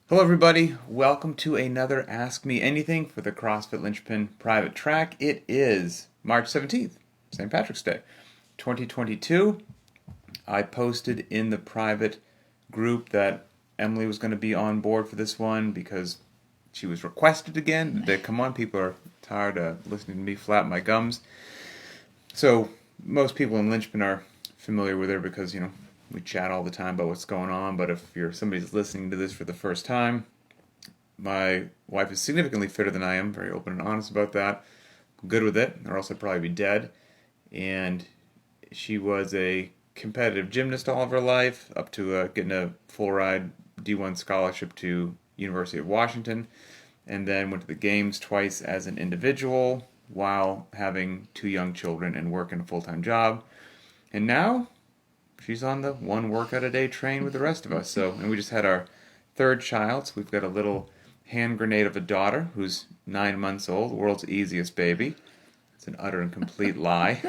Hello, everybody. Welcome to another Ask Me Anything for the CrossFit Linchpin private track. It is March 17th, St. Patrick's Day, 2022. I posted in the private group that Emily was going to be on board for this one because she was requested again. Come on, people are tired of listening to me flap my gums. So most people in Linchpin are familiar with her because, we chat all the time about what's going on. But if somebody's listening to this for the first time, my wife is significantly fitter than I am, very open and honest about that. I'm good with it, or else I'd probably be dead. And she was a competitive gymnast all of her life, up to getting a full ride D1 scholarship to University of Washington, and then went to the games twice as an individual while having two young children and working a full-time job. And now she's on the one workout a day train with the rest of us. And we just had our third child, so we've got a little hand grenade of a daughter who's 9 months old, the world's easiest baby. It's an utter and complete lie.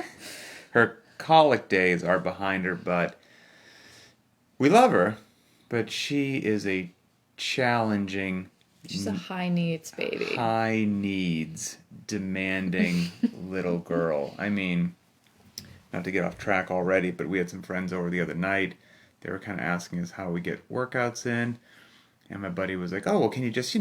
Her colic days are behind her, but we love her. But she is a challenging, She's a high needs baby. high needs, demanding little girl. I mean, not to get off track already, but we had some friends over the other night. They were kind of asking us how we get workouts in. And my buddy was like, oh, well, can you just,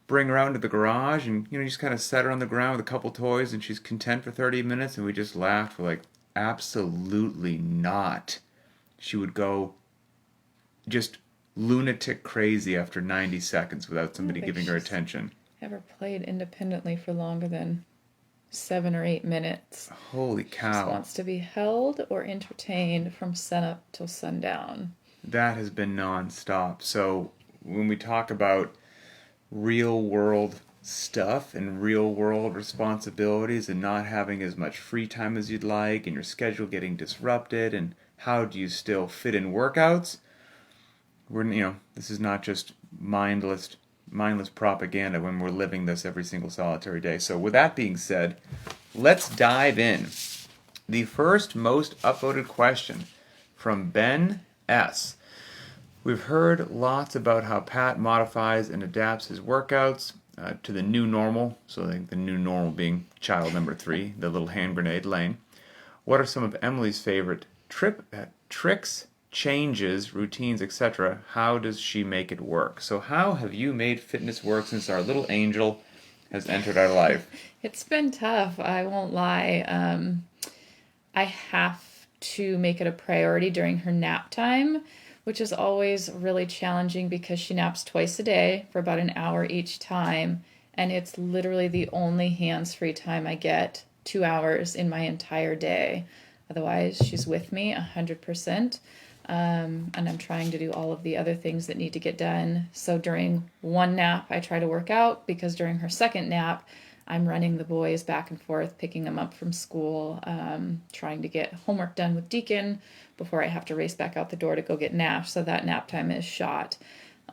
bring her out into the garage and, just kind of set her on the ground with a couple toys and she's content for 30 minutes? And we just laughed. We're like, absolutely not. She would go just lunatic crazy after 90 seconds without somebody giving her attention. Ever played independently for longer than 7 or 8 minutes? Holy She cow. just wants to be held or entertained from sunup till sundown. That has been nonstop. So when we talk about real world stuff and real world responsibilities and not having as much free time as you'd like and your schedule getting disrupted and how do you still fit in workouts, this is not just mindless propaganda when we're living this every single solitary day. So with that being said, let's dive in. The first most upvoted question from Ben S. We've heard lots about how Pat modifies and adapts his workouts to the new normal. So I think the new normal being child number 3, the little hand grenade lane. What are some of Emily's favorite tricks, changes, routines, etc.? How does she make it work? So how have you made fitness work since our little angel has entered our life? It's been tough, I won't lie. I have to make it a priority during her nap time, which is always really challenging because she naps twice a day for about an hour each time. And it's literally the only hands-free time I get, 2 hours in my entire day. Otherwise, she's with me 100%. And I'm trying to do all of the other things that need to get done. So during one nap, I try to work out because during her second nap, I'm running the boys back and forth, picking them up from school, trying to get homework done with Deacon before I have to race back out the door to go get Nash. So that nap time is shot.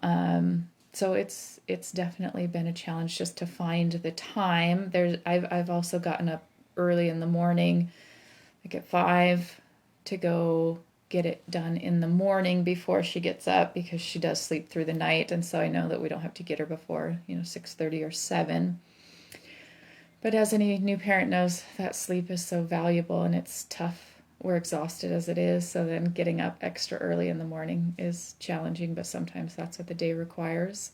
So it's definitely been a challenge just to find the time. I've also gotten up early in the morning, like at 5, to go get it done in the morning before she gets up because she does sleep through the night. And so I know that we don't have to get her before, 6:30 or 7. But as any new parent knows, that sleep is so valuable and it's tough. We're exhausted as it is, so then getting up extra early in the morning is challenging, but sometimes that's what the day requires.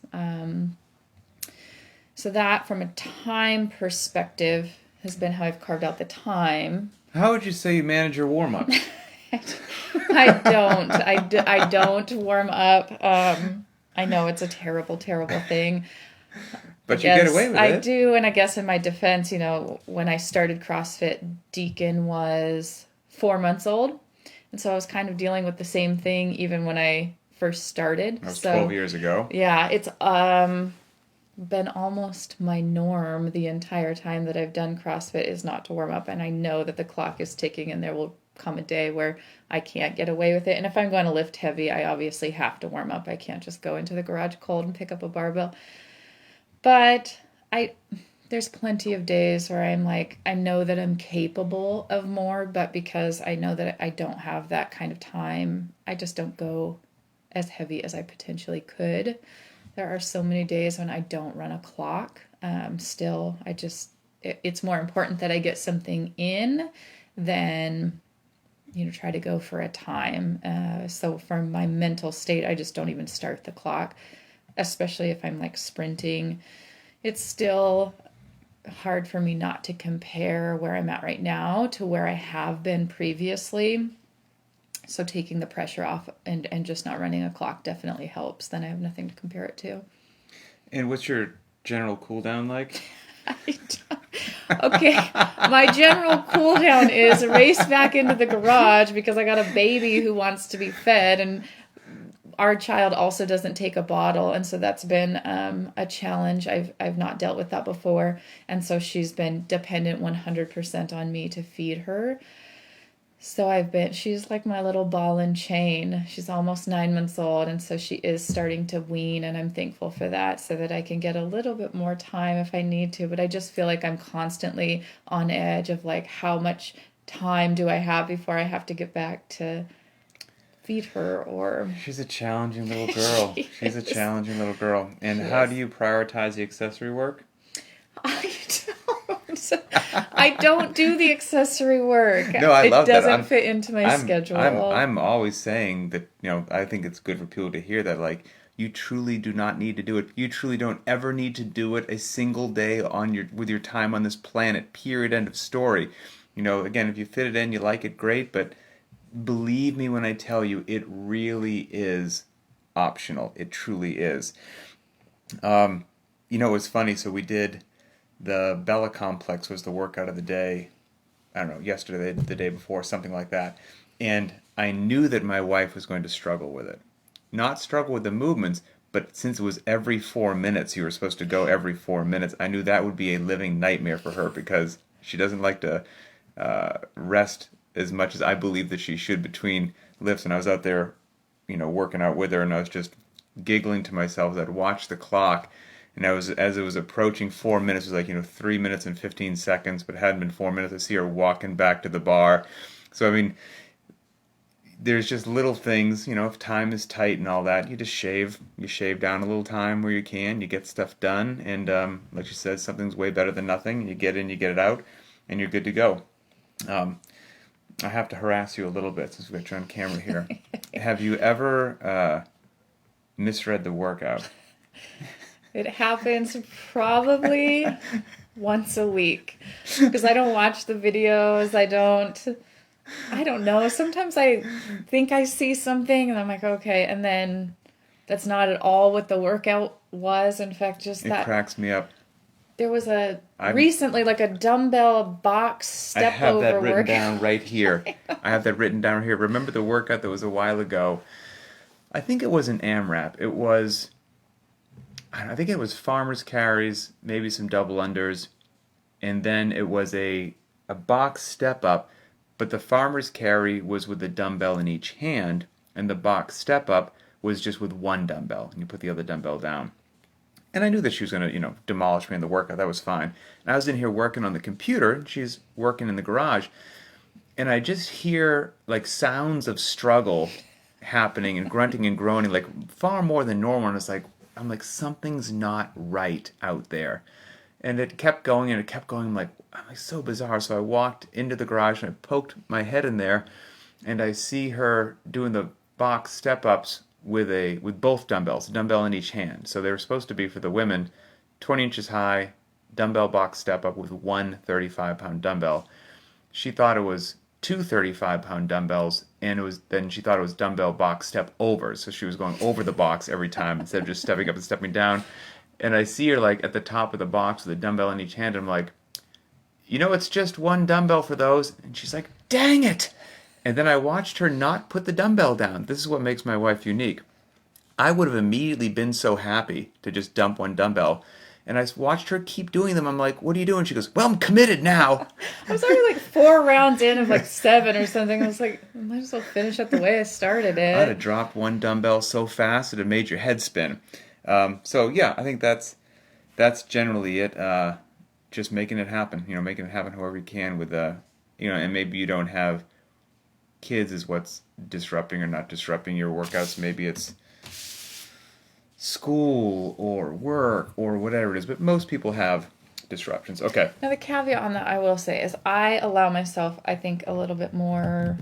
So that, from a time perspective, has been how I've carved out the time. How would you say you manage your warm-up? I don't warm up. I know it's a terrible, terrible thing. But you get away with it. I do, and I guess in my defense, when I started CrossFit, Deacon was 4 months old, and so I was kind of dealing with the same thing even when I first started. That was 12 years ago. Yeah, it's been almost my norm the entire time that I've done CrossFit is not to warm up, and I know that the clock is ticking, and there will come a day where I can't get away with it. And if I'm going to lift heavy, I obviously have to warm up. I can't just go into the garage cold and pick up a barbell. But there's plenty of days where I'm like, I know that I'm capable of more, but because I know that I don't have that kind of time, I just don't go as heavy as I potentially could. There are so many days when I don't run a clock. Still, it's more important that I get something in than, try to go for a time. So for my mental state, I just don't even start the clock, especially if I'm like sprinting. It's still hard for me not to compare where I'm at right now to where I have been previously. So taking the pressure off and just not running a clock definitely helps. Then I have nothing to compare it to. And what's your general cool down like? Okay, my general cool down is race back into the garage because I got a baby who wants to be fed, and our child also doesn't take a bottle, and so that's been a challenge. I've not dealt with that before, and so she's been dependent 100% on me to feed her. So she's like my little ball and chain. She's almost 9 months old, and so she is starting to wean, and I'm thankful for that so that I can get a little bit more time if I need to. But I just feel like I'm constantly on edge of like, how much time do I have before I have to get back to feed her? Or She's a challenging little girl. She's a challenging little girl. And how do you prioritize the accessory work? I don't do the accessory work. No, I love that. It doesn't fit into my schedule. I'm always saying that, I think it's good for people to hear that, like, you truly do not need to do it. You truly don't ever need to do it a single day with your time on this planet. Period. End of story. Again, if you fit it in, you like it, great. But believe me when I tell you, it really is optional. It truly is. It was funny. So we did the Bella Complex was the workout of the day. I don't know, yesterday, the day before, something like that. And I knew that my wife was going to struggle with it. Not struggle with the movements, but since it was every 4 minutes, you were supposed to go every 4 minutes, I knew that would be a living nightmare for her because she doesn't like to rest as much as I believe that she should between lifts. And I was out there, working out with her, and I was just giggling to myself as I'd watch the clock. And as it was approaching 4 minutes, it was like, 3 minutes and 15 seconds, but it hadn't been 4 minutes. I see her walking back to the bar. So, I mean, there's just little things, if time is tight and all that, you just shave down a little time where you can, you get stuff done. And like you said, something's way better than nothing. You get in, you get it out, and you're good to go. I have to harass you a little bit since we've got you on camera here. Have you ever misread the workout? It happens probably once a week because I don't watch the videos. I don't know. Sometimes I think I see something and I'm like, okay. And then that's not at all what the workout was. In fact, it cracks me up. There was recently like a dumbbell box step over workout. I have that written down right here. I have that written down here. Remember the workout that was a while ago? I think it was an AMRAP. I think it was farmer's carries, maybe some double unders, and then it was a box step up, but the farmer's carry was with a dumbbell in each hand, and the box step up was just with one dumbbell, and you put the other dumbbell down. And I knew that she was going to, demolish me in the workout. That was fine. And I was in here working on the computer, and she's working in the garage, and I just hear like sounds of struggle happening and grunting and groaning, like far more than normal, and I'm like, something's not right out there. And it kept going and it kept going. I'm like, so bizarre. So I walked into the garage and I poked my head in there and I see her doing the box step-ups with both dumbbells, a dumbbell in each hand. So they were supposed to be for the women, 20 inches high, dumbbell box step-up with one 35-pound dumbbell. She thought it was two 35-pound dumbbells, and then she thought it was dumbbell box step over, so she was going over the box every time instead of just stepping up and stepping down. And I see her like at the top of the box with a dumbbell in each hand, and I'm like, it's just one dumbbell for those. And she's like, dang it! And then I watched her not put the dumbbell down. This is what makes my wife unique. I would have immediately been so happy to just dump one dumbbell. And I watched her keep doing them. I'm like, what are you doing? She goes, well, I'm committed now. I was already like 4 rounds in of like 7 or something. I was like, I might as well finish it the way I started it. I'd have dropped one dumbbell so fast it would have made your head spin. So yeah, I think that's generally it. Just making it happen. Making it happen however you can with and maybe you don't have kids is what's disrupting or not disrupting your workouts. Maybe it's school or work or whatever it is, but most people have disruptions. Okay. Now, the caveat on that I will say is I allow myself, I think, a little bit more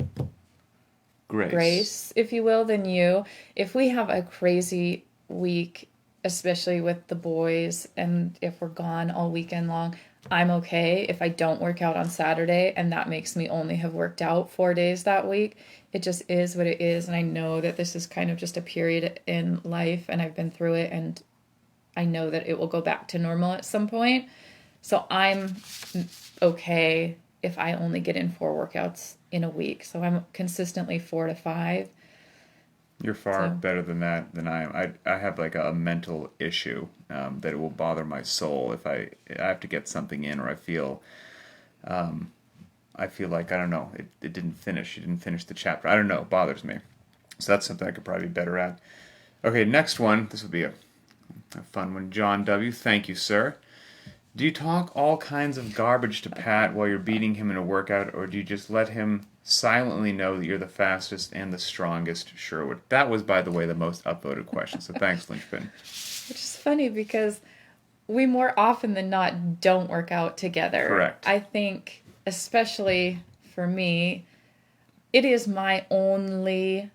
grace, if you will, than you. If we have a crazy week, especially with the boys, and if we're gone all weekend long, I'm okay if I don't work out on Saturday and that makes me only have worked out 4 days that week. It just is what it is, and I know that this is kind of just a period in life, and I've been through it, and I know that it will go back to normal at some point. So I'm okay if I only get in 4 workouts in a week. So I'm consistently 4 to 5. You're far better than that than I am. I have like a mental issue that it will bother my soul if I have to get something in, or I feel like, I don't know, it didn't finish. You didn't finish the chapter. I don't know. It bothers me. So that's something I could probably be better at. Okay, next one. This will be a fun one. John W. Thank you, sir. Do you talk all kinds of garbage to Pat while you're beating him in a workout, or do you just let him silently know that you're the fastest and the strongest Sherwood? That was, by the way, the most upvoted question, so thanks, Linchpin. Which is funny because we more often than not don't work out together. Correct. I think, especially for me, it is my only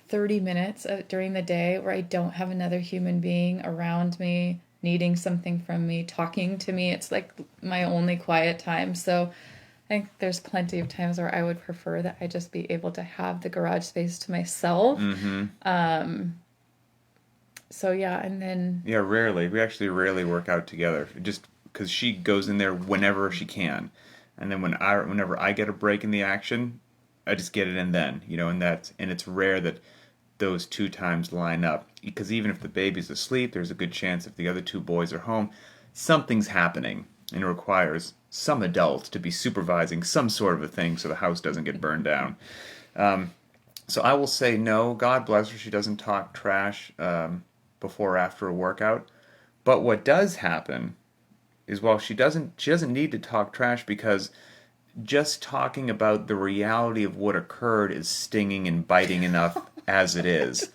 30 minutes during the day where I don't have another human being around me, needing something from me, talking to me. It's like my only quiet time. So I think there's plenty of times where I would prefer that I just be able to have the garage space to myself. Mm-hmm. So yeah, and then... Yeah, rarely. We actually rarely work out together, just because she goes in there whenever she can. And then whenever I get a break in the action, I just get it in then, and it's rare that those 2 times line up, because even if the baby's asleep, there's a good chance if the other 2 boys are home, something's happening, and it requires some adult to be supervising some sort of a thing so the house doesn't get burned down. So I will say no. God bless her, she doesn't talk trash before or after a workout. But what does happen is, while she doesn't need to talk trash, because just talking about the reality of what occurred is stinging and biting enough as it is.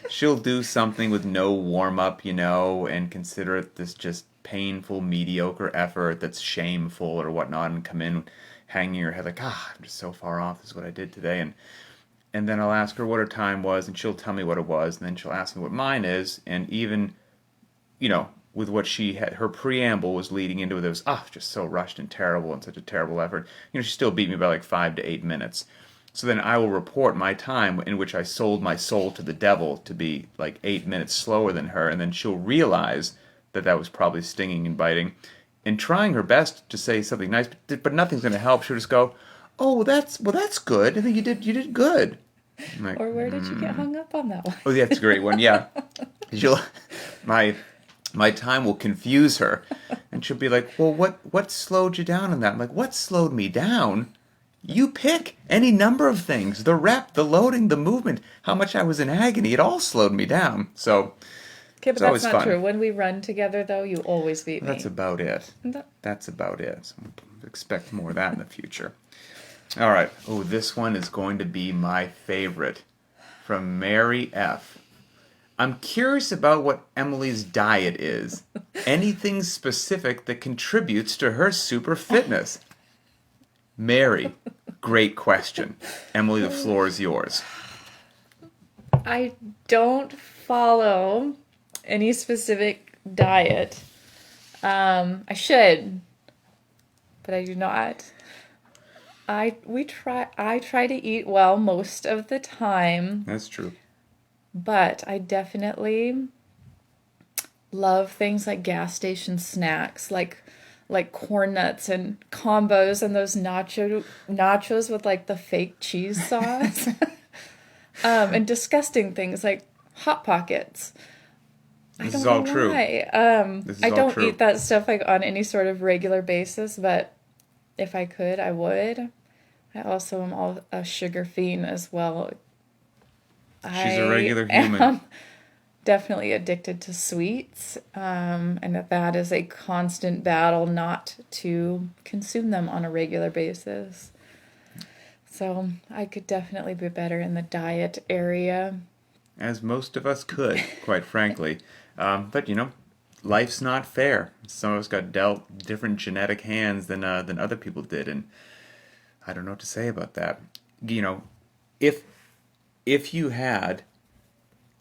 She'll do something with no warm-up, and consider it this just painful, mediocre effort that's shameful or whatnot, and come in hanging her head like, I'm just so far off, this is what I did today. And then I'll ask her what her time was, and she'll tell me what it was, and then she'll ask me what mine is, and even, with what she had, her preamble was leading into it, was, just so rushed and terrible and such a terrible effort. She still beat me by like 5 to 8 minutes. So then I will report my time in which I sold my soul to the devil to be like 8 minutes slower than her, and then she'll realize that was probably stinging and biting, and trying her best to say something nice, but nothing's going to help. She'll just go, that's good. I think you did good. Like, or where did you get hung up on that one? Oh, yeah, that's a great one. Yeah, my time will confuse her, and she'll be like, well, what slowed you down on that? I'm like, what slowed me down? You pick any number of things. The rep, the loading, the movement, how much I was in agony. It all slowed me down. So, okay, but that's not true. When we run together, though, you always beat me. That's about it. That's about it. So expect more of that in the future. All right. Oh, this one is going to be my favorite. From Mary F. I'm curious about what Emily's diet is. Anything specific that contributes to her super fitness? Mary, great question. Emily, the floor is yours. I don't follow any specific diet. I should, but I do not. I try to eat well most of the time. That's true. But I definitely love things like gas station snacks, like corn nuts and combos and those nachos with like the fake cheese sauce. And disgusting things like Hot Pockets. This is all true. I don't eat that stuff like on any sort of regular basis, but if I could, I would. I also am a sugar fiend as well. She's a regular human. Am definitely addicted to sweets, and that is a constant battle not to consume them on a regular basis. So I could definitely be better in the diet area. as most of us could, quite frankly. But life's not fair. Some of us got dealt different genetic hands than other people did, and I don't know what to say about that. If if you had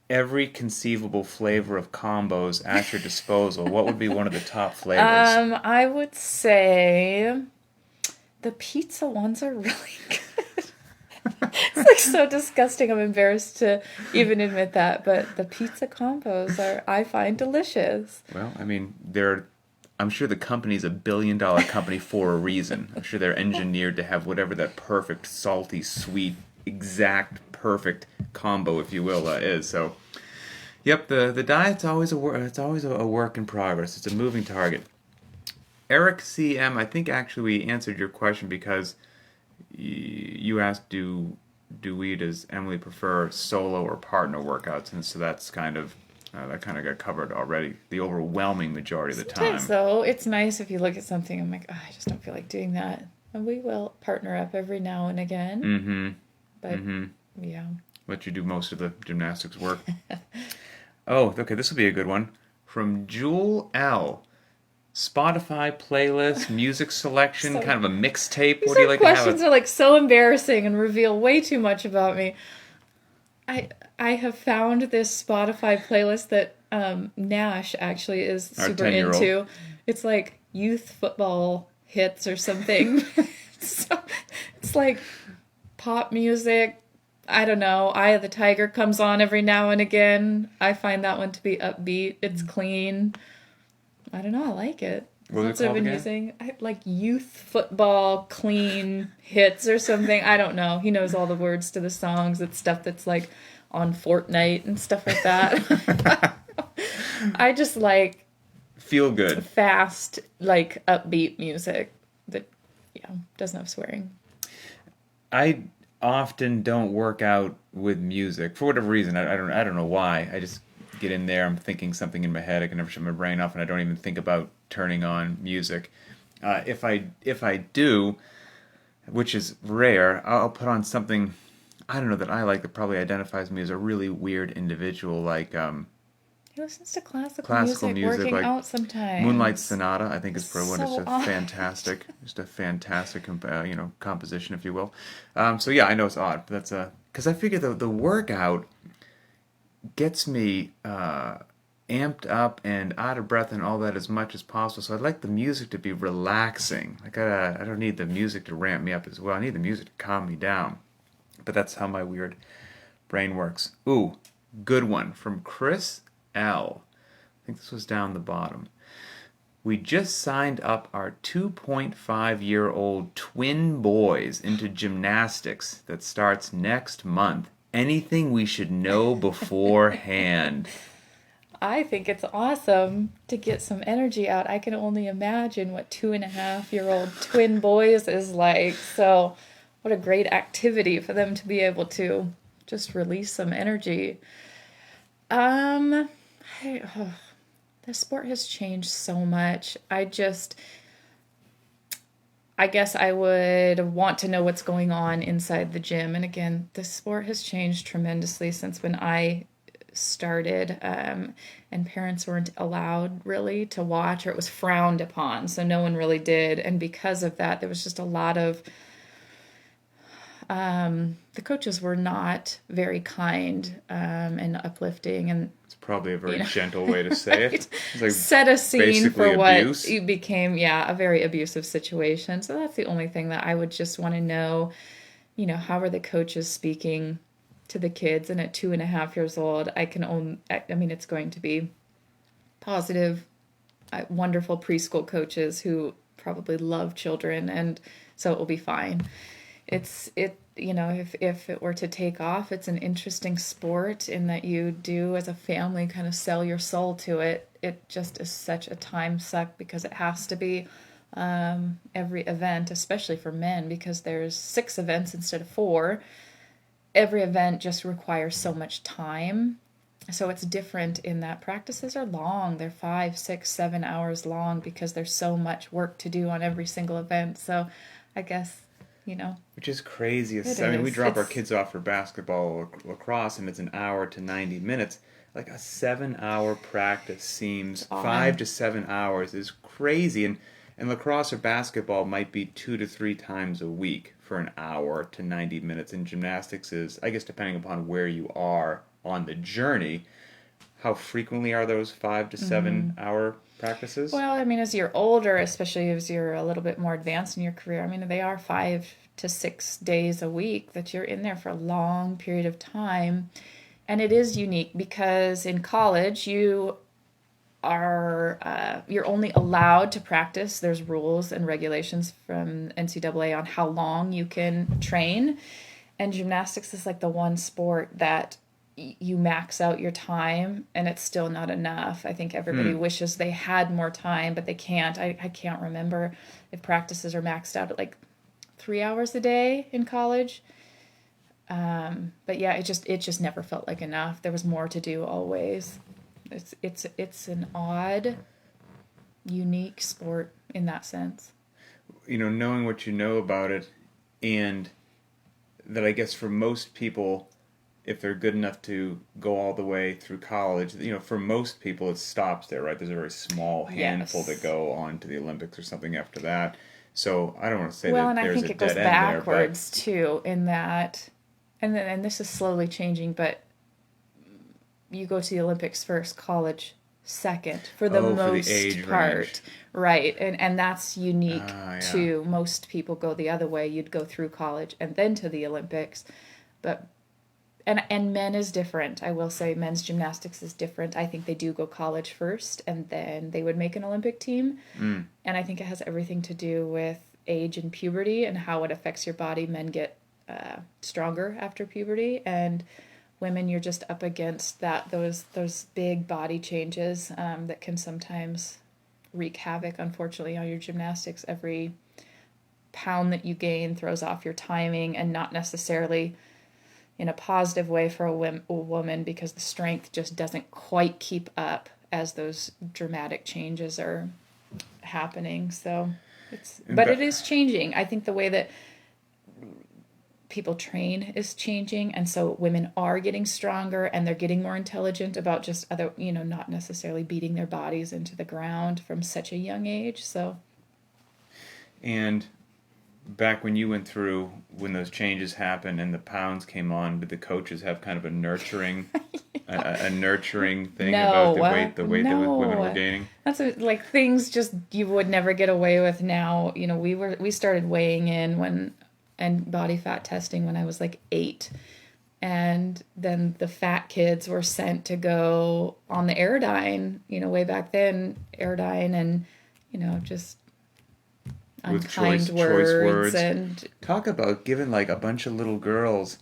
every conceivable flavor of combos at your disposal, what would be one of the top flavors? I would say the pizza ones are really good. It's like so disgusting. I'm embarrassed to even admit that, but the pizza combos I find delicious. Well, I mean, I'm sure the company's $1 billion company for a reason. I'm sure they're engineered to have whatever that perfect, salty, sweet, exact, perfect combo, if you will, is. So, yep, the diet's always a work. It's always a work in progress. It's a moving target. Eric CM, I think actually we answered your question because you asked, does Emily prefer solo or partner workouts? And so that's that kind of got covered already. The overwhelming majority of the time. Sometimes, though, it's nice if you look at something, I'm like, oh, I just don't feel like doing that. And we will partner up every now and again. Mm-hmm. But, yeah. Let you do most of the gymnastics work. Oh, okay, this will be a good one. From Jewel L. Spotify playlist, music selection, kind of a mixtape. What do you like to have? These questions are like so embarrassing and reveal way too much about me. I have found this Spotify playlist that Nash actually is super into. It's like youth football hits or something. So it's like pop music. I don't know. Eye of the Tiger comes on every now and again. I find that one to be upbeat. It's clean. I don't know. I like it. That's what I've been using. Like youth football clean hits or something. I don't know. He knows all the words to the songs. It's stuff that's like on Fortnite and stuff like that. I just like feel good, fast, like upbeat music that doesn't have swearing. I often don't work out with music for whatever reason. I don't know why. I just get in there. I'm thinking something in my head. I can never shut my brain off, and I don't even think about turning on music. If I do, which is rare, I'll put on something I don't know that I like that probably identifies me as a really weird individual. Like he listens to classical music working like out sometimes. Moonlight Sonata, I think is for one. So It's a fantastic, composition, if you will. So yeah, I know it's odd, but that's because I figure the workout gets me amped up and out of breath and all that as much as possible. So I'd like the music to be relaxing. Like I don't need the music to ramp me up as well. I need the music to calm me down. But that's how my weird brain works. Ooh, good one from Chris L. I think this was down the bottom. We just signed up our 2.5-year-old twin boys into gymnastics that starts next month. Anything we should know beforehand? I think it's awesome to get some energy out. I can only imagine what 2.5-year-old twin boys is like. So what a great activity for them to be able to just release some energy. The sport has changed so much. I guess I would want to know what's going on inside the gym. And again, the sport has changed tremendously since when I started, and parents weren't allowed really to watch, or it was frowned upon. So no one really did. And because of that, there was just a lot of the coaches were not very kind and uplifting, and it's probably a very gentle way to say it. It's like set a scene for abuse. What became a very abusive situation. So that's the only thing that I would just want to know. How are the coaches speaking to the kids? And at 2.5 years old, it's going to be positive, wonderful preschool coaches who probably love children, and so it will be fine. If it were to take off, it's an interesting sport in that you do as a family kind of sell your soul to it. It just is such a time suck because it has to be every event, especially for men, because there's 6 events instead of 4. Every event just requires so much time. So it's different in that practices are long. They're 5, 6, 7 hours long because there's so much work to do on every single event. So I guess you know. Which is crazy. It I mean, we is. drop our It's kids off for basketball or lacrosse, and it's an hour to 90 minutes. Like a 7-hour practice seems odd. 5 to 7 hours is crazy. And lacrosse or basketball might be 2 to 3 times a week for an hour to 90 minutes. And gymnastics is, I guess, depending upon where you are on the journey. How frequently are those 5 to 7 hour practices? Well, I mean, as you're older, especially as you're a little bit more advanced in your career, I mean, they are 5 to 6 days a week that you're in there for a long period of time. And it is unique because in college, you're only allowed to practice. There's rules and regulations from NCAA on how long you can train. And gymnastics is like the one sport that you max out your time and it's still not enough. I think everybody wishes they had more time, but they can't. I can't remember if practices are maxed out at like 3 hours a day in college. But yeah, it just never felt like enough. There was more to do always. It's an odd, unique sport in that sense. Knowing what you know about it, and that I guess for most people, if they're good enough to go all the way through college, for most people it stops there, right? There's a very small handful that go on to the Olympics or something after that. So I don't want to say Well, that and I there's think a it goes dead end there, backwards too in that, and this is slowly changing, but you go to the Olympics first, college second for the for the most age part, range. right? And that's unique Yeah. to most people go the other way. You'd go through college and then to the Olympics, but and men is different. I will say men's gymnastics is different. I think they do go college first and then they would make an Olympic team. And I think it has everything to do with age and puberty and how it affects your body. Men get stronger after puberty, and women, you're just up against those big body changes that can sometimes wreak havoc, unfortunately, on your gymnastics. Every pound that you gain throws off your timing, and not necessarily in a positive way for a woman, because the strength just doesn't quite keep up as those dramatic changes are happening. So but it is changing. I think the way that people train is changing, and so women are getting stronger and they're getting more intelligent about just other, not necessarily beating their bodies into the ground from such a young age. So, And back when you went through, when those changes happened and the pounds came on, did the coaches have kind of a nurturing a nurturing thing about the weight that women were gaining? That's like things just you would never get away with now. We started weighing in and body fat testing when I was like 8. And then the fat kids were sent to go on the Airdyne, way back then, Airdyne, and, just With unkind choice words. words. And Talk about giving like a bunch of little girls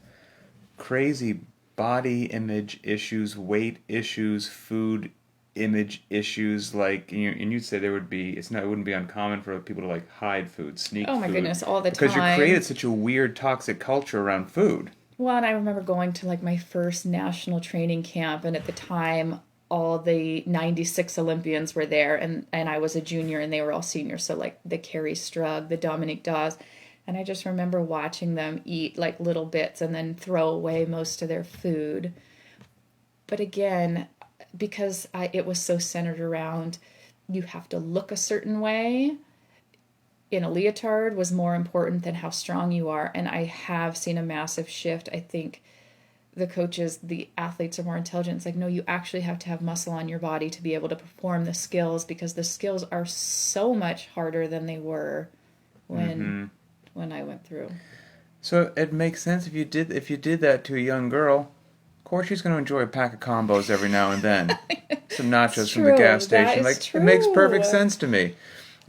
crazy body image issues, weight issues, food image issues. Like, and you'd say it wouldn't be uncommon for people to like hide food, sneak oh my food, goodness, all the because time. you created such a weird, toxic culture around food. Well, and I remember going to like my first national training camp, and at the time, all the 96 Olympians were there, and I was a junior and they were all seniors. So like the Carrie Strug, the Dominique Dawes. And I just remember watching them eat like little bits and then throw away most of their food. But again, because it was so centered around you have to look a certain way, in a leotard was more important than how strong you are. And I have seen a massive shift. I think the athletes are more intelligent. It's like, no, you actually have to have muscle on your body to be able to perform the skills, because the skills are so much harder than they were when I went through. So it makes sense if you did that to a young girl. Of course, she's going to enjoy a pack of combos every now and then. Some nachos from the gas station. It makes perfect sense to me.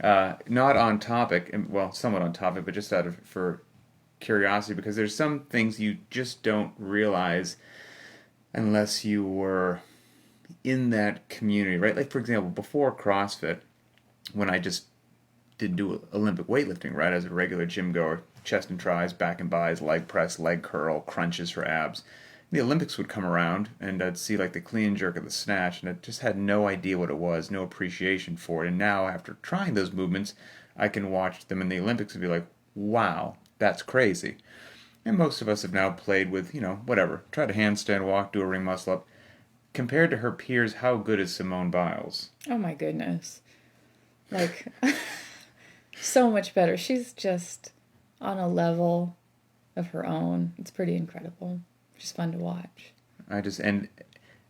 Not on topic, well, somewhat on topic, but just for curiosity, because there's some things you just don't realize unless you were in that community, right? Like, for example, before CrossFit, when I just didn't do Olympic weightlifting, right, as a regular gym goer, chest and tries, back and bis, leg press, leg curl, crunches for abs, the Olympics would come around and I'd see like the clean and jerk or the snatch, and I just had no idea what it was, no appreciation for it. And now, after trying those movements, I can watch them in the Olympics and be like, wow, that's crazy. And most of us have now played with, whatever. Try to handstand walk, do a ring muscle up. Compared to her peers, how good is Simone Biles? Oh my goodness. Like, so much better. She's just on a level of her own. It's pretty incredible. She's fun to watch. And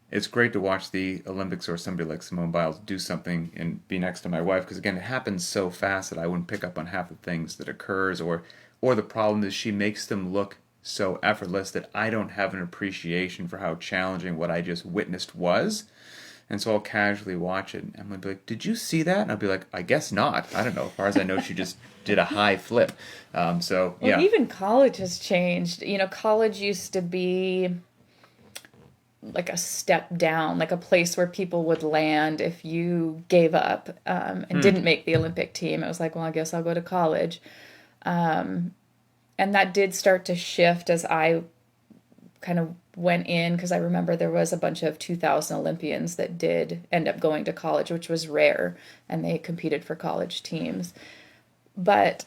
it's great to watch the Olympics or somebody like Simone Biles do something and be next to my wife, because again, it happens so fast that I wouldn't pick up on half the things that occurs, or the problem is she makes them look so effortless that I don't have an appreciation for how challenging what I just witnessed was. And so I'll casually watch it, and Emily will be like, "Did you see that?" And I'll be like, "I guess not. I don't know. As far as I know, she just did a high flip." So, yeah. Well, even college has changed. College used to be like a step down, like a place where people would land if you gave up and didn't make the Olympic team. It was like, well, I guess I'll go to college. And that did start to shift as I kind of went in, because I remember there was a bunch of 2000 Olympians that did end up going to college, which was rare, and they competed for college teams. But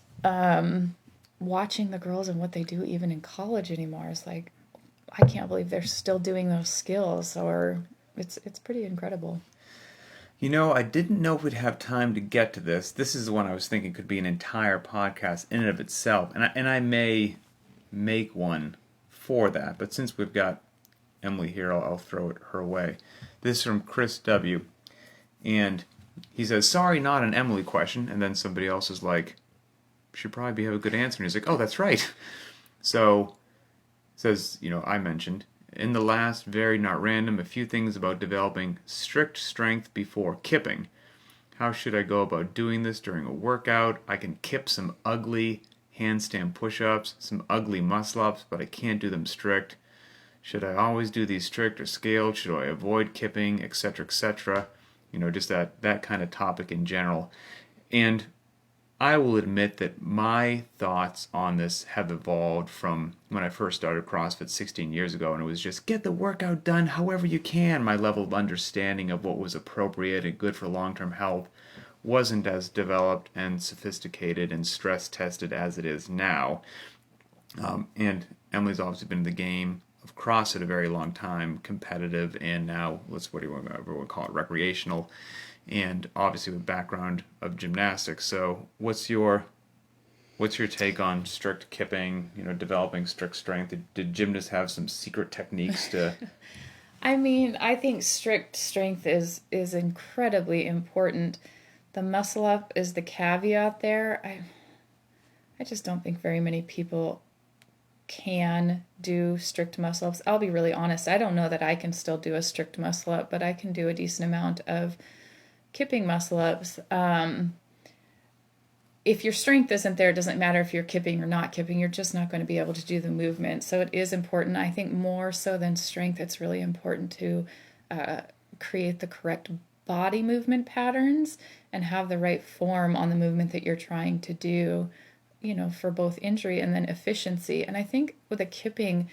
watching the girls and what they do even in college anymore is like, I can't believe they're still doing those skills, or it's pretty incredible. I didn't know if we'd have time to get to this. This is the one I was thinking could be an entire podcast in and of itself, and I may make one for that. But since we've got Emily here, I'll throw it her way. This is from Chris W. And he says, "Sorry, not an Emily question." And then somebody else is like, "Should probably have a good answer." And he's like, "Oh, that's right." So, says, I mentioned, in the last, very not random, a few things about developing strict strength before kipping. How should I go about doing this during a workout? I can kip some ugly handstand push-ups, some ugly muscle-ups, but I can't do them strict. Should I always do these strict or scaled? Should I avoid kipping, etc., etc.? Just that kind of topic in general. And I will admit that my thoughts on this have evolved from when I first started CrossFit 16 years ago, and it was just get the workout done however you can. My level of understanding of what was appropriate and good for long-term health wasn't as developed and sophisticated and stress-tested as it is now. And Emily's obviously been in the game of CrossFit a very long time, competitive, and now, everyone call it, recreational, and obviously with background of gymnastics. So what's your take on strict kipping, developing strict strength? Did gymnasts have some secret techniques to... I think strict strength is incredibly important. The muscle up is the caveat there. I just don't think very many people can do strict muscle ups. I'll be really honest. I don't know that I can still do a strict muscle up, but I can do a decent amount of kipping muscle ups. If your strength isn't there, it doesn't matter if you're kipping or not kipping. You're just not going to be able to do the movement. So it is important. I think more so than strength, it's really important to create the correct body movement patterns and have the right form on the movement that you're trying to do, for both injury and then efficiency. And I think with a kipping,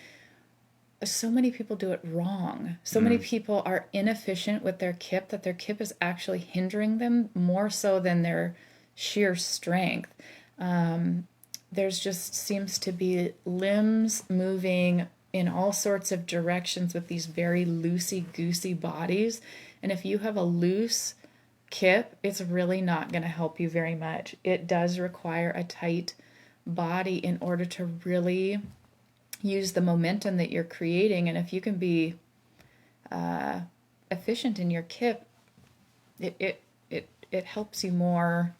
so many people do it wrong. So many people are inefficient with their kip, that their kip is actually hindering them more so than their sheer strength. There's just seems to be limbs moving in all sorts of directions with these very loosey-goosey bodies. And if you have a loose kip, it's really not going to help you very much. It does require a tight body in order to really use the momentum that you're creating. And if you can be efficient in your kip, it helps you more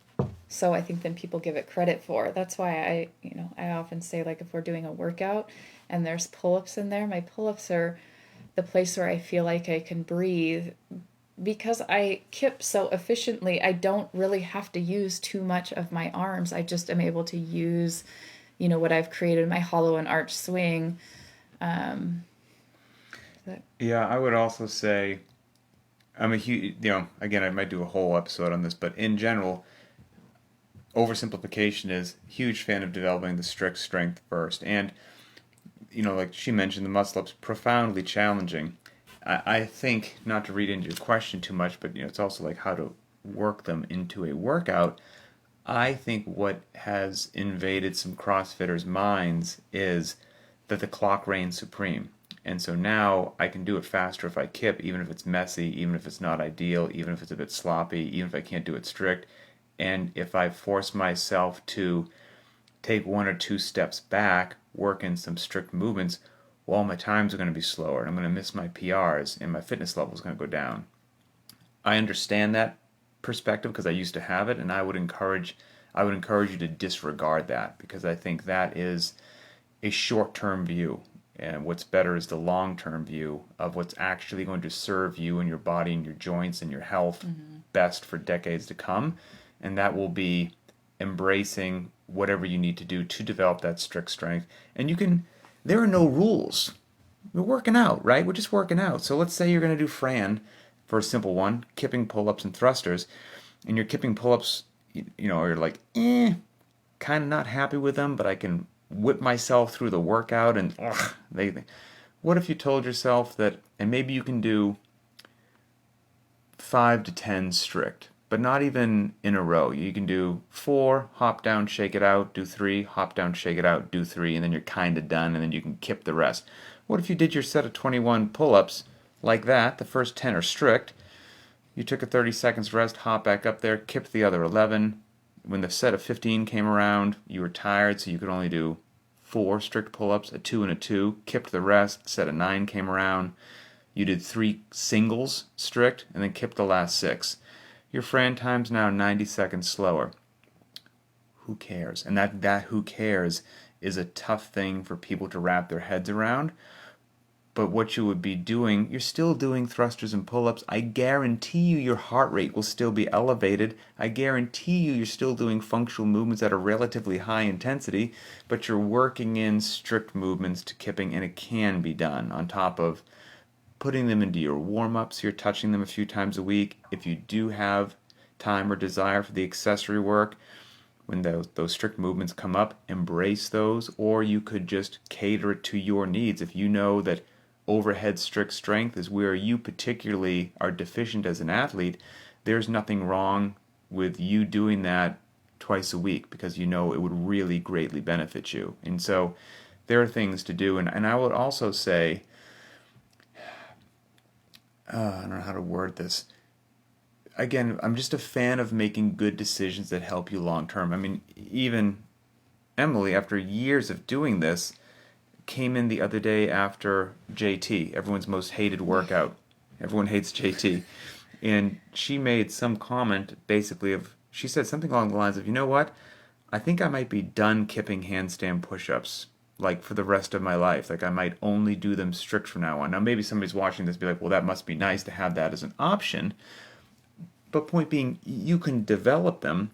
so I think than people give it credit for. That's why I often say, like, if we're doing a workout and there's pull-ups in there, my pull-ups are the place where I feel like I can breathe. Because I kip so efficiently, I don't really have to use too much of my arms. I just am able to use, what I've created, my hollow and arch swing. Yeah, I would also say, I'm a huge, again, I might do a whole episode on this, but in general, oversimplification is huge fan of developing the strict strength first. And, like she mentioned, the muscle ups, profoundly challenging. I think, not to read into your question too much, but it's also like how to work them into a workout. I think what has invaded some CrossFitters' minds is that the clock reigns supreme. And so now I can do it faster if I kip, even if it's messy, even if it's not ideal, even if it's a bit sloppy, even if I can't do it strict. And if I force myself to take one or two steps back, work in some strict movements, well, my times are going to be slower, and I'm going to miss my PRs, and my fitness level is going to go down. I understand that perspective because I used to have it, and I would encourage you to disregard that because I think that is a short-term view. And what's better is the long-term view of what's actually going to serve you and your body and your joints and your health best for decades to come. And that will be embracing whatever you need to do to develop that strict strength. And there are no rules. We're working out, right? We're just working out. So let's say you're going to do Fran for a simple one, kipping pull-ups and thrusters, and your kipping pull-ups, you're like, kind of not happy with them, but I can whip myself through the workout, and what if you told yourself that, and maybe you can do 5 to 10 strict, but not even in a row. You can do 4, hop down, shake it out, do 3, hop down, shake it out, do 3, and then you're kind of done, and then you can kip the rest. What if you did your set of 21 pull-ups like that? The first 10 are strict. You took a 30 seconds rest, hop back up there, kipped the other 11. When the set of 15 came around, you were tired, so you could only do 4 strict pull-ups, a 2 and a 2, kipped the rest, set of 9 came around. You did 3 singles strict, and then kipped the last 6. Your Fran time's now 90 seconds slower. Who cares? And that who cares is a tough thing for people to wrap their heads around. But what you would be doing, you're still doing thrusters and pull-ups. I guarantee you your heart rate will still be elevated. I guarantee you're still doing functional movements at a relatively high intensity, but you're working in strict movements to kipping, and it can be done on top of putting them into your warm-ups. You're touching them a few times a week. If you do have time or desire for the accessory work, when those strict movements come up, embrace those, or you could just cater it to your needs. If you know that overhead strict strength is where you particularly are deficient as an athlete, there's nothing wrong with you doing that twice a week because you know it would really greatly benefit you. And so there are things to do. And I would also say, I don't know how to word this. Again, I'm just a fan of making good decisions that help you long term. I mean, even Emily, after years of doing this, came in the other day after JT, everyone's most hated workout. Everyone hates JT. And she made some comment basically she said something along the lines of, you know what? I think I might be done kipping handstand push-ups like for the rest of my life. Like I might only do them strict from now on. Now maybe somebody's watching this and be like, well, that must be nice to have that as an option. But point being, you can develop them.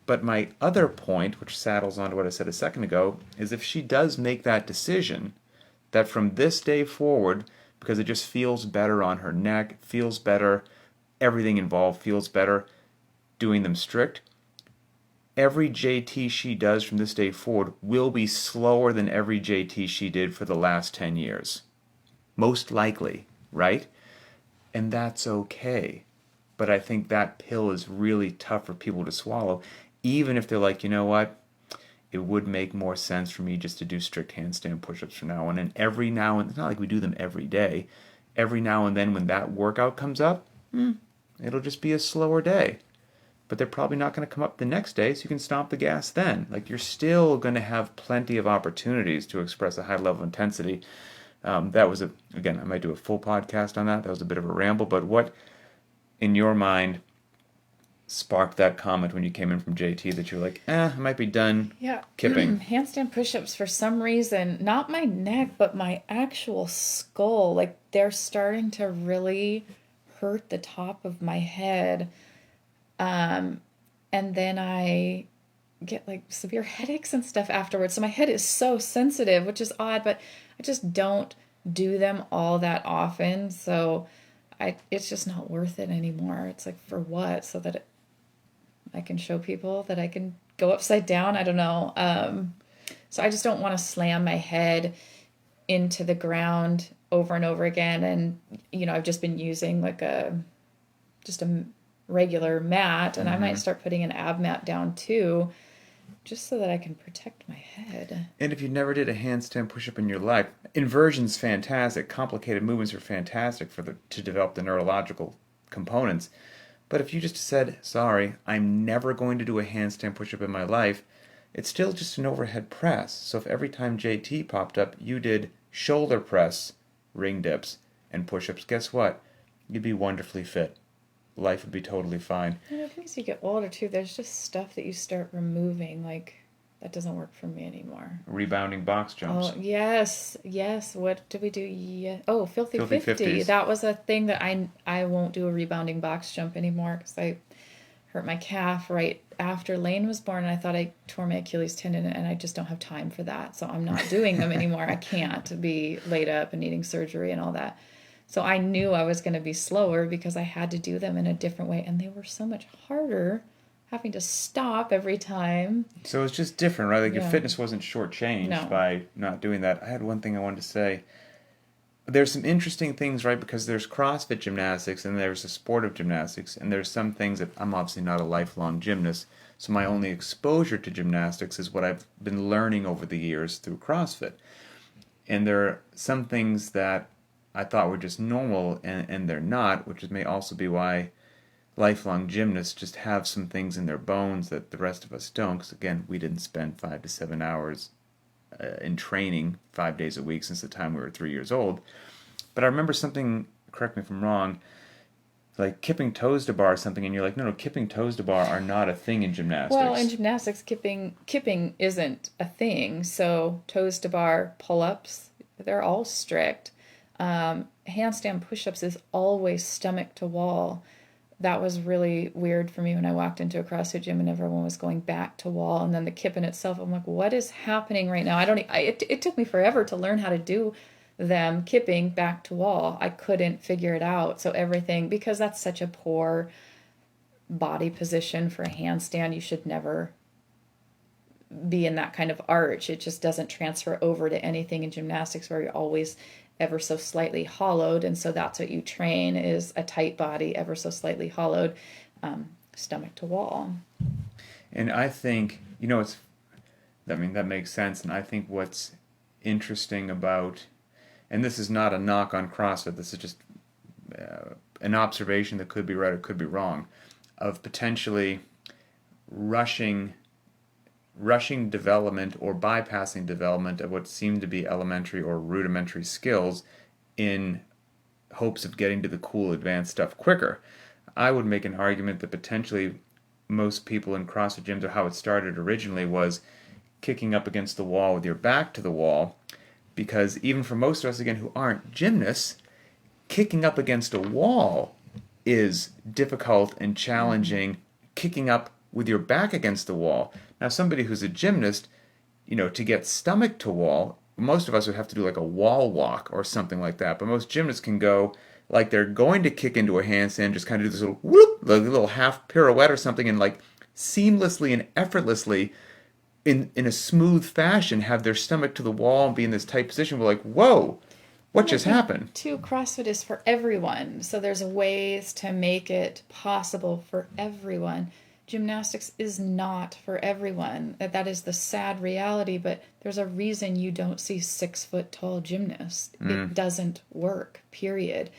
But my other point, which saddles onto what I said a second ago, is if she does make that decision, that from this day forward, because it just feels better on her neck, feels better, everything involved feels better, doing them strict, every JT she does from this day forward will be slower than every JT she did for the last 10 years. Most likely, right? And that's okay. But I think that pill is really tough for people to swallow, even if they're like, you know what, it would make more sense for me just to do strict handstand push-ups from now on. And every now and, it's not like we do them every day, every now and then when that workout comes up, it'll just be a slower day. But they're probably not going to come up the next day, so you can stomp the gas then. Like you're still going to have plenty of opportunities to express a high level of intensity. That was again, I might do a full podcast on that. That was a bit of a ramble, but what in your mind sparked that comment when you came in from JT that you're like, I might be done kipping? Handstand push-ups, for some reason, not my neck, but my actual skull, like they're starting to really hurt the top of my head. And then I get like severe headaches and stuff afterwards. So my head is so sensitive, which is odd, but I just don't do them all that often. So it's just not worth it anymore. It's like, for what? So that I can show people that I can go upside down. I don't know. So I just don't want to slam my head into the ground over and over again. And, I've just been using like a regular mat, and I might start putting an ab mat down too, just so that I can protect my head. And if you never did a handstand push-up in your life, inversion's fantastic. Complicated movements are fantastic to develop the neurological components. But if you just said, sorry, I'm never going to do a handstand push-up in my life, it's still just an overhead press. So if every time JT popped up, you did shoulder press, ring dips, and push-ups, guess what? You'd be wonderfully fit. Life would be totally fine. I think as you get older too, there's just stuff that you start removing, like that doesn't work for me anymore. Rebounding box jumps. Oh yes. What did we do? Yeah. Oh, filthy 50. 50s. That was a thing that I won't do a rebounding box jump anymore because I hurt my calf right after Lane was born, and I thought I tore my Achilles tendon, and I just don't have time for that, so I'm not doing them anymore. I can't be laid up and needing surgery and all that. So I knew I was going to be slower because I had to do them in a different way. And they were so much harder, having to stop every time. So it's just different, right? Like your fitness wasn't shortchanged by not doing that. I had one thing I wanted to say. There's some interesting things, right? Because there's CrossFit gymnastics and there's the sport of gymnastics. And there's some things that I'm obviously not a lifelong gymnast. So my only exposure to gymnastics is what I've been learning over the years through CrossFit. And there are some things that I thought were just normal, and they're not, which may also be why lifelong gymnasts just have some things in their bones that the rest of us don't. Because again, we didn't spend 5 to 7 hours in training 5 days a week since the time we were 3 years old. But I remember something, correct me if I'm wrong, like kipping toes to bar or something, and you're like, no, kipping toes to bar are not a thing in gymnastics. Well, in gymnastics, kipping isn't a thing. So toes to bar, pull-ups, they're all strict. Handstand push-ups is always stomach to wall. That was really weird for me when I walked into a CrossFit gym and everyone was going back to wall. And then the kipping itself, I'm like, what is happening right now? It took me forever to learn how to do them kipping back to wall. I couldn't figure it out. So everything, because that's such a poor body position for a handstand, you should never be in that kind of arch. It just doesn't transfer over to anything in gymnastics where you're always ever so slightly hollowed, and so that's what you train, is a tight body ever so slightly hollowed, stomach to wall. And I think, that makes sense. And I think what's interesting about, and this is not a knock on CrossFit, this is just an observation that could be right or could be wrong, of potentially rushing development or bypassing development of what seem to be elementary or rudimentary skills in hopes of getting to the cool advanced stuff quicker. I would make an argument that potentially most people in CrossFit gyms, or how it started originally, was kicking up against the wall with your back to the wall, because even for most of us, again, who aren't gymnasts, kicking up against a wall is difficult and challenging. Kicking up with your back against the wall. Now, somebody who's a gymnast, to get stomach to wall, most of us would have to do like a wall walk or something like that. But most gymnasts can go like they're going to kick into a handstand, just kind of do this little whoop, like a little half pirouette or something, and like seamlessly and effortlessly, in a smooth fashion, have their stomach to the wall and be in this tight position. We're like, whoa, what just happened? Too, CrossFit is for everyone, so there's ways to make it possible for everyone. Gymnastics is not for everyone. That is the sad reality, but there's a reason you don't see 6-foot-tall gymnasts. It doesn't work, period.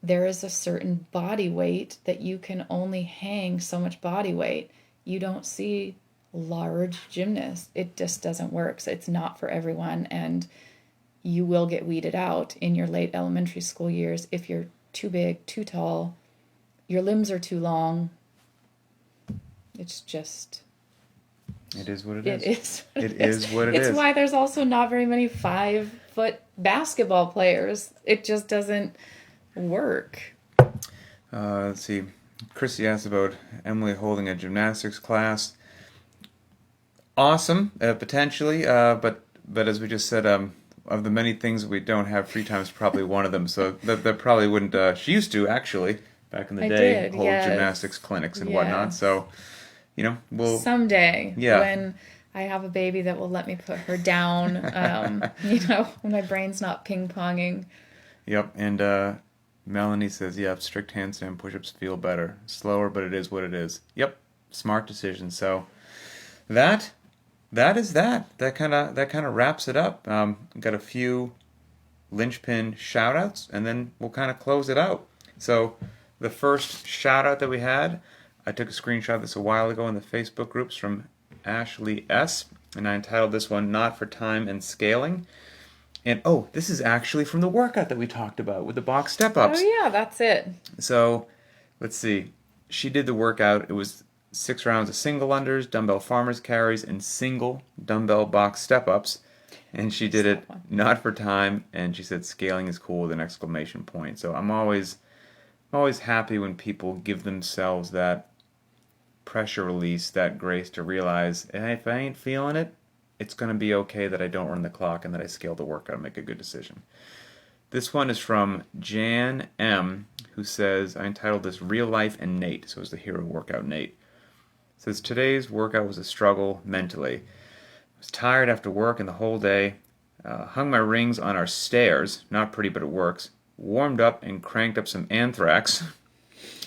There is a certain body weight that you can only hang so much body weight. You don't see large gymnasts. It just doesn't work. So it's not for everyone, and you will get weeded out in your late elementary school years if you're too big, too tall, your limbs are too long. It's just... It is what it is. It is what it is. It's why there's also not very many 5-foot basketball players. It just doesn't work. Let's see. Chrissy asked about Emily holding a gymnastics class. Awesome, potentially, but as we just said, of the many things we don't have, free time is probably one of them. So that probably wouldn't... she used to, actually, back in the day, hold gymnastics clinics and whatnot. So... we'll someday when I have a baby that will let me put her down, when my brain's not ping-ponging. Yep, and Melanie says, yep, strict handstand push-ups feel better. Slower, but it is what it is. Yep, smart decision. So that is that. That kind of wraps it up. Got a few Linchpin shout-outs, and then we'll kind of close it out. So the first shout-out that we had, I took a screenshot of this a while ago in the Facebook groups from Ashley S., and I entitled this one, Not for Time and Scaling. And, oh, this is actually from the workout that we talked about with the box step-ups. Oh, yeah, that's it. So, let's see. She did the workout. It was 6 rounds of single unders, dumbbell farmer's carries, and single dumbbell box step-ups. And she did it not for time, and she said scaling is cool with an exclamation point. So I'm always happy when people give themselves that pressure release, that grace to realize, hey, if I ain't feeling it, it's going to be okay that I don't run the clock and that I scale the workout and make a good decision. This one is from Jan M., who says, I entitled this Real Life and Nate. So it's the hero workout, Nate. Says, today's workout was a struggle mentally. I was tired after work and the whole day. Hung my rings on our stairs. Not pretty, but it works. Warmed up and cranked up some Anthrax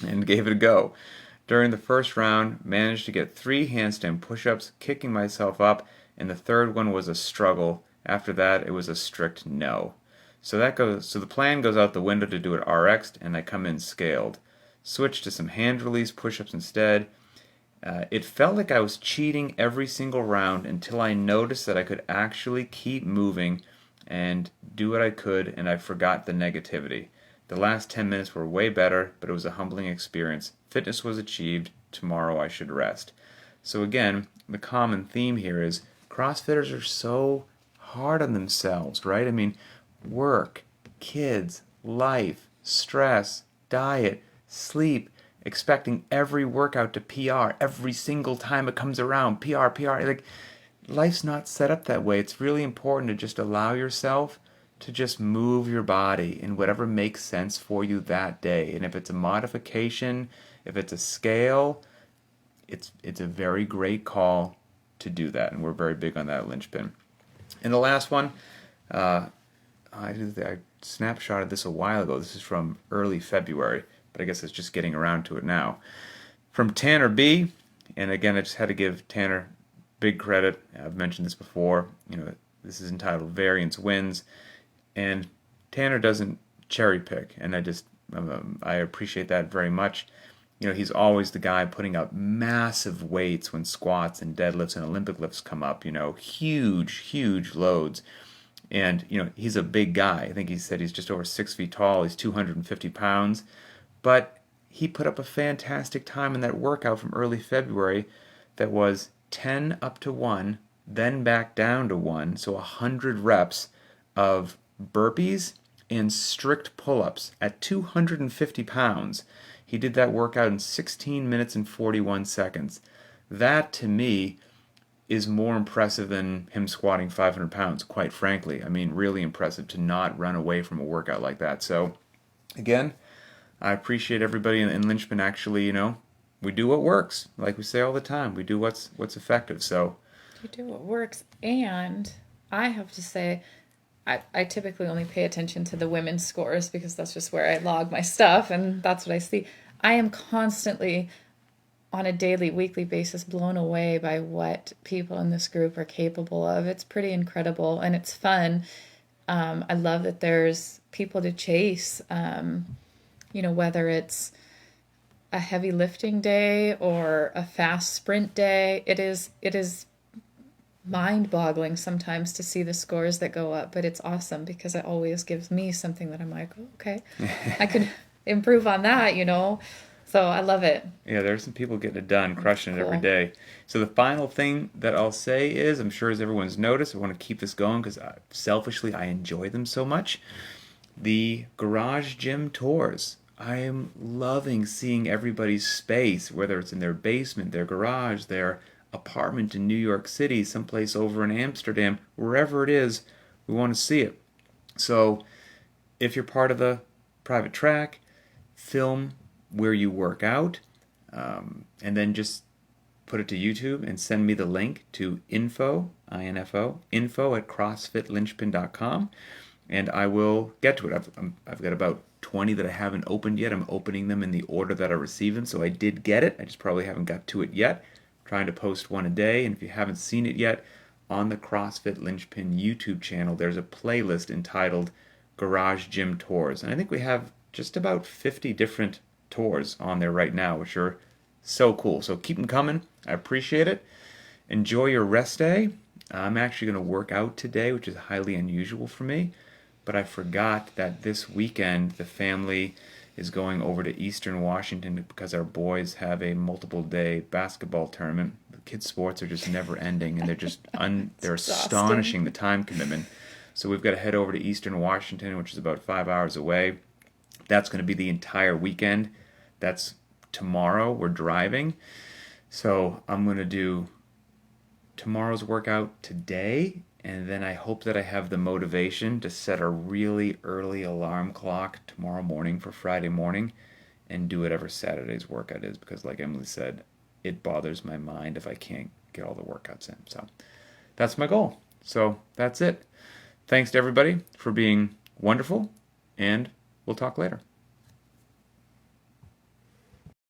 and gave it a go. During the first round, managed to get 3 handstand push-ups, kicking myself up, and the third one was a struggle. After that, it was a strict no. So the plan goes out the window to do it RX'd, and I come in scaled. Switched to some hand release push-ups instead. It felt like I was cheating every single round until I noticed that I could actually keep moving and do what I could, and I forgot the negativity. The last 10 minutes were way better, but it was a humbling experience. Fitness was achieved. Tomorrow I should rest. So again, the common theme here is CrossFitters are so hard on themselves, right? I mean, work, kids, life, stress, diet, sleep, expecting every workout to PR every single time it comes around. PR. Like, life's not set up that way. It's really important to just allow yourself to just move your body in whatever makes sense for you that day. And if it's a modification, if it's a scale, it's a very great call to do that. And we're very big on that at Linchpin. And the last one, I snapshotted this a while ago. This is from early February, but I guess it's just getting around to it now. From Tanner B. And again, I just had to give Tanner big credit. I've mentioned this before. This is entitled Variance Wins. And Tanner doesn't cherry pick, and I appreciate that very much. He's always the guy putting up massive weights when squats and deadlifts and Olympic lifts come up, huge loads. And, he's a big guy. I think he said he's just over 6 feet tall. He's 250 pounds. But he put up a fantastic time in that workout from early February that was 10 up to 1, then back down to 1, so 100 reps of burpees and strict pull-ups at 250 pounds. He did that workout in 16 minutes and 41 seconds. That, to me, is more impressive than him squatting 500 pounds, quite frankly. I mean, really impressive to not run away from a workout like that. So, again, I appreciate everybody in Linchpin actually, we do what works. Like we say all the time, we do what's effective. So You do what works. And I have to say, I typically only pay attention to the women's scores because that's just where I log my stuff and that's what I see. I am constantly, on a daily, weekly basis, blown away by what people in this group are capable of. It's pretty incredible and it's fun. I love that there's people to chase, whether it's a heavy lifting day or a fast sprint day. It is mind-boggling sometimes to see the scores that go up, but it's awesome because it always gives me something that I'm like, oh, okay, I could improve on that, So I love it. Yeah, there's some people getting it done, crushing it Cool. every day. So the final thing that I'll say is, I'm sure as everyone's noticed, I want to keep this going because selfishly I enjoy them so much. The garage gym tours. I am loving seeing everybody's space, whether it's in their basement, their garage, their apartment in New York City, someplace over in Amsterdam, wherever it is, we want to see it. So if you're part of the private track, film where you work out, and then just put it to YouTube and send me the link to info at CrossFitLinchpin.com, and I will get to it. I've got about 20 that I haven't opened yet. I'm opening them in the order that I receive them, so I did get it. I just probably haven't got to it yet. I'm trying to post one a day, and if you haven't seen it yet, on the CrossFit Linchpin YouTube channel, there's a playlist entitled Garage Gym Tours, and I think we have just about 50 different tours on there right now, which are so cool. So keep them coming. I appreciate it. Enjoy your rest day. I'm actually going to work out today, which is highly unusual for me, but I forgot that this weekend the family is going over to Eastern Washington because our boys have a multiple day basketball tournament. The kids' sports are just never ending, and they're just they're astonishing, the time commitment. So we've got to head over to Eastern Washington, which is about 5 hours away. That's going to be the entire weekend. That's tomorrow. We're driving. So I'm going to do tomorrow's workout today, and then I hope that I have the motivation to set a really early alarm clock tomorrow morning for Friday morning and do whatever Saturday's workout is, because like Emily said, it bothers my mind if I can't get all the workouts in. So that's my goal. So that's it. Thanks to everybody for being wonderful, and we'll talk later.